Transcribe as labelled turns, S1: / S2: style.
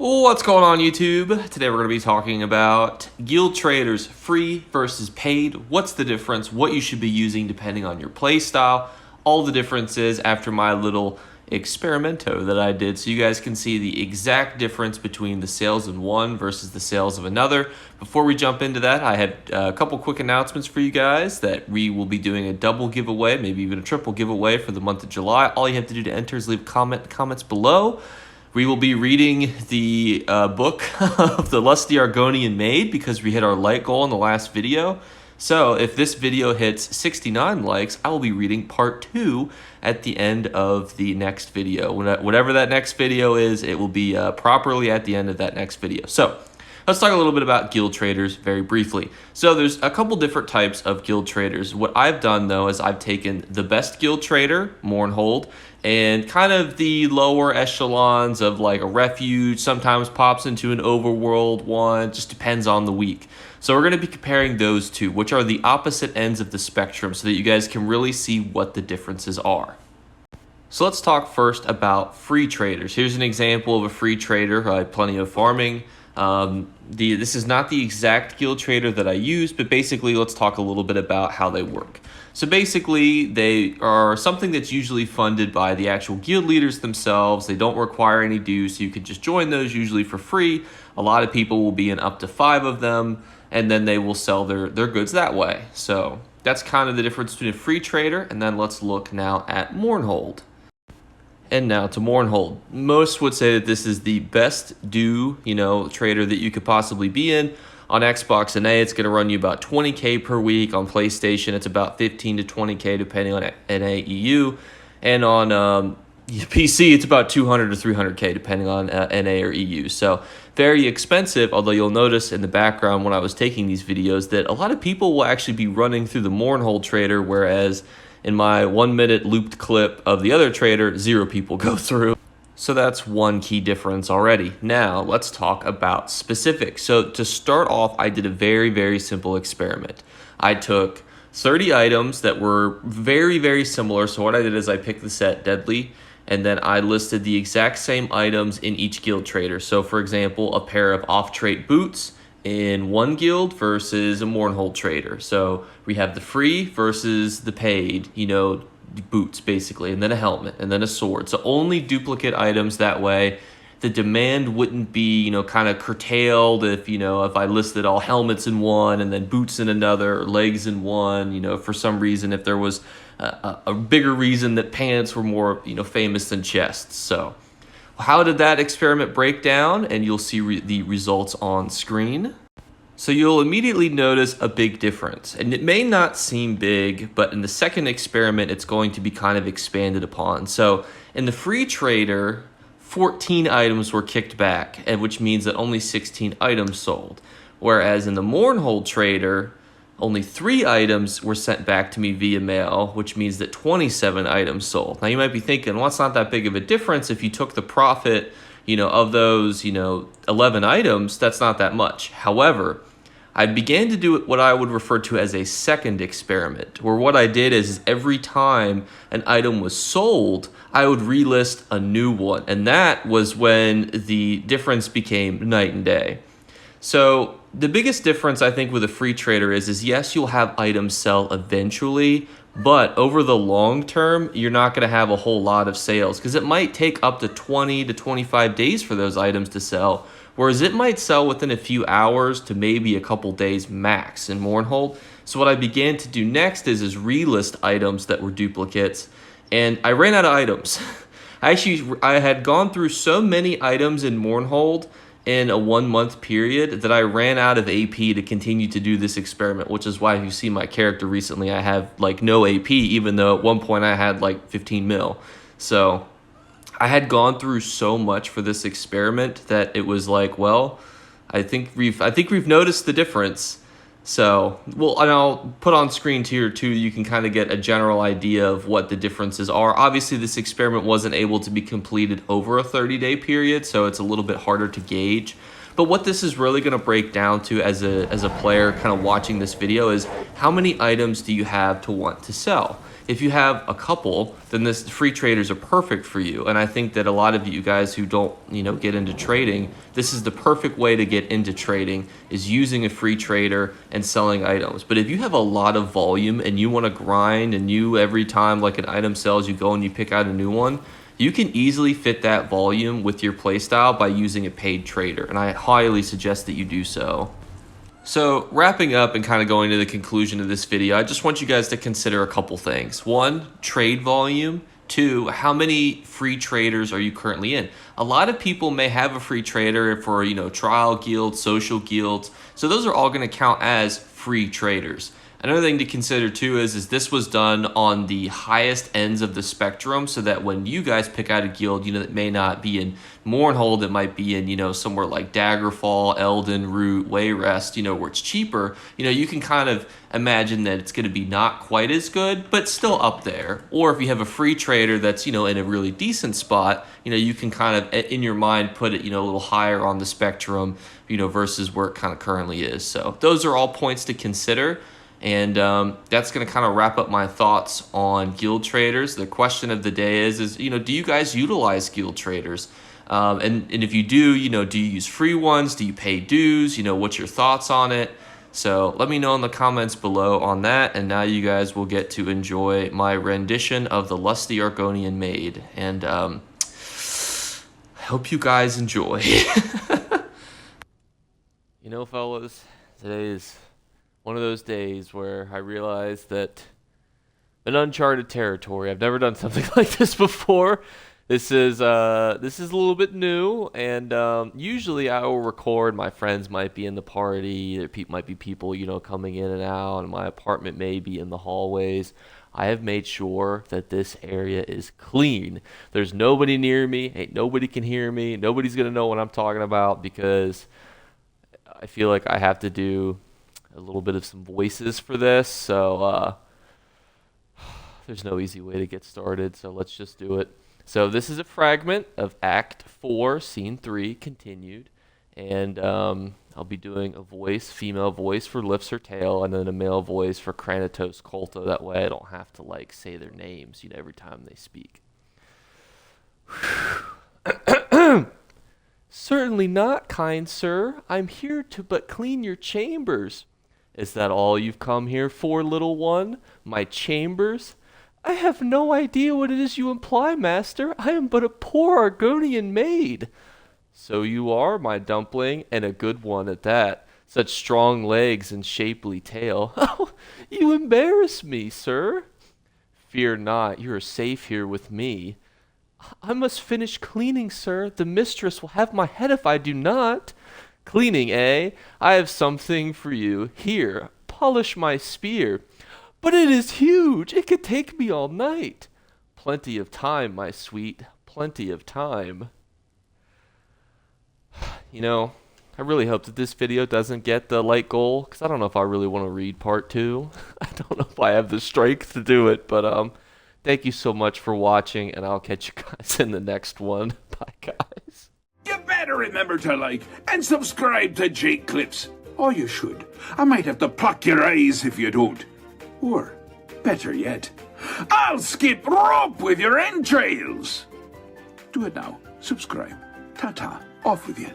S1: What's going on YouTube? Today we're going to be talking about guild traders, free versus paid. What's the difference? What you should be using depending on your play style. All the differences after my little experimento that I did, so you guys can see the exact difference between the sales of one versus the sales of another. Before we jump into that, I had a couple quick announcements for you guys that we will be doing a double giveaway, maybe even a triple giveaway for the month of July. All you have to do to enter is leave comments below. We will be reading the book of the Lusty Argonian Maid because we hit our like goal in the last video. So if this video hits 69 likes, I will be reading part 2 at the end of the next video. Whatever that next video is, it will be properly at the end of that next video. So let's talk a little bit about guild traders very briefly. So there's a couple different types of guild traders. What I've done though is I've taken the best guild trader, Mournhold, and kind of the lower echelons of like a refuge, sometimes pops into an overworld one, just depends on the week. So we're going to be comparing those two, which are the opposite ends of the spectrum, so that you guys can really see what the differences are. So let's talk first about free traders. Here's an example of a free trader. I have plenty of farming. This is not the exact guild trader that I use, but basically let's talk a little bit about how they work. So basically they are something that's usually funded by the actual guild leaders themselves. They don't require any dues, so you could just join those usually for free. A lot of people will be in up to 5 of them, and then they will sell their goods that way. So that's kind of the difference between a free trader, and then let's look now at Mournhold. And now to Mournhold. Most would say that this is the best trader that you could possibly be in. On Xbox and it's going to run you about 20K per week. On PlayStation, it's about 15 to 20K depending on NA EU. And on PC, it's about 200 to 300K depending on NA or EU. So very expensive, although you'll notice in the background when I was taking these videos that a lot of people will actually be running through the Mournhold trader, whereas in my 1-minute looped clip of the other trader, 0 people go through. So that's one key difference already. Now let's talk about specifics. So to start off, I did a very, very simple experiment. I took 30 items that were very, very similar. So what I did is I picked the set Deadly, and then I listed the exact same items in each guild trader. So for example, a pair of off-trait boots in one guild versus a Mournhold trader. So we have the free versus the paid, boots basically, and then a helmet, and then a sword. So only duplicate items, that way the demand wouldn't be, kind of curtailed if I listed all helmets in one and then boots in another, or legs in one, for some reason, if there was a bigger reason that pants were more, famous than chests. So how did that experiment break down? And you'll see the results on screen. So you'll immediately notice a big difference, and it may not seem big, but in the second experiment, it's going to be kind of expanded upon. So in the free trader, 14 items were kicked back, which means that only 16 items sold. Whereas in the Mournhold trader, only 3 items were sent back to me via mail, which means that 27 items sold. Now you might be thinking, well, it's not that big of a difference. If you took the profit, of those, 11 items, that's not that much. However, I began to do what I would refer to as a second experiment, where what I did is every time an item was sold, I would relist a new one. And that was when the difference became night and day. So the biggest difference I think with a free trader is yes, you'll have items sell eventually, but over the long term, you're not going to have a whole lot of sales because it might take up to 20 to 25 days for those items to sell. Whereas it might sell within a few hours to maybe a couple days max in Mournhold. So what I began to do next is relist items that were duplicates, and I ran out of items. I had gone through so many items in Mournhold in a 1-month period that I ran out of AP to continue to do this experiment, which is why you see my character recently, I have like no AP, even though at one point I had like 15 mil. So I had gone through so much for this experiment that it was like, well, I think we've noticed the difference. So, well, and I'll put on screen here too, you can kind of get a general idea of what the differences are. Obviously, this experiment wasn't able to be completed over a 30-day period, so it's a little bit harder to gauge. But what this is really going to break down to as a player kind of watching this video is how many items do you have to want to sell? If you have a couple, then this free traders are perfect for you. And I think that a lot of you guys who don't, get into trading, this is the perfect way to get into trading, is using a free trader and selling items. But if you have a lot of volume and you want to grind, and you every time like an item sells, you go and you pick out a new one, you can easily fit that volume with your playstyle by using a paid trader. And I highly suggest that you do so. So wrapping up and kind of going to the conclusion of this video, I just want you guys to consider a couple things. One, trade volume. Two, how many free traders are you currently in? A lot of people may have a free trader for, trial guilds, social guilds. So those are all going to count as free traders. Another thing to consider too is this was done on the highest ends of the spectrum, so that when you guys pick out a guild, that may not be in Mournhold, it might be in, somewhere like Daggerfall, Elden, Root, Wayrest, where it's cheaper, you can kind of imagine that it's going to be not quite as good, but still up there. Or if you have a free trader that's, in a really decent spot, you can kind of, in your mind, put it, a little higher on the spectrum, versus where it kind of currently is. So those are all points to consider. And that's going to kind of wrap up my thoughts on guild traders. The question of the day is do you guys utilize guild traders? And if you do, do you use free ones? Do you pay dues? What's your thoughts on it? So let me know in the comments below on that. And now you guys will get to enjoy my rendition of the Lusty Argonian Maid. And I hope you guys enjoy. Fellas, today is one of those days where I realized that an uncharted territory. I've never done something like this before. This is a little bit new, and usually I will record. My friends might be in the party. There might be people, coming in and out, and my apartment may be in the hallways. I have made sure that this area is clean. There's nobody near me. Ain't nobody can hear me. Nobody's gonna know what I'm talking about, because I feel like I have to do a little bit of some voices for this, so there's no easy way to get started, so let's just do it. So this is a fragment of Act 4, Scene 3, continued, and I'll be doing a voice, female voice for Lifts Her Tail, and then a male voice for Kranatos Kolto. That way I don't have to say their names every time they speak. Certainly not, kind sir. I'm here to but clean your chambers. Is that all you've come here for, little one? My chambers? I have no idea what it is you imply, master. I am but a poor Argonian maid. So you are, my dumpling, and a good one at that. Such strong legs and shapely tail. Oh, you embarrass me, sir. Fear not, you are safe here with me. I must finish cleaning, sir. The mistress will have my head if I do not. Cleaning, eh? I have something for you. Here, polish my spear. But it is huge. It could take me all night. Plenty of time, my sweet. Plenty of time. I really hope that this video doesn't get the like goal, because I don't know if I really want to read part 2. I don't know if I have the strength to do it, but thank you so much for watching, and I'll catch you guys in the next one. Bye, guys.
S2: You better remember to like and subscribe to Jake Clips. Or you should. I might have to pluck your eyes if you don't. Or, better yet, I'll skip rope with your entrails. Do it now. Subscribe. Ta-ta. Off with you.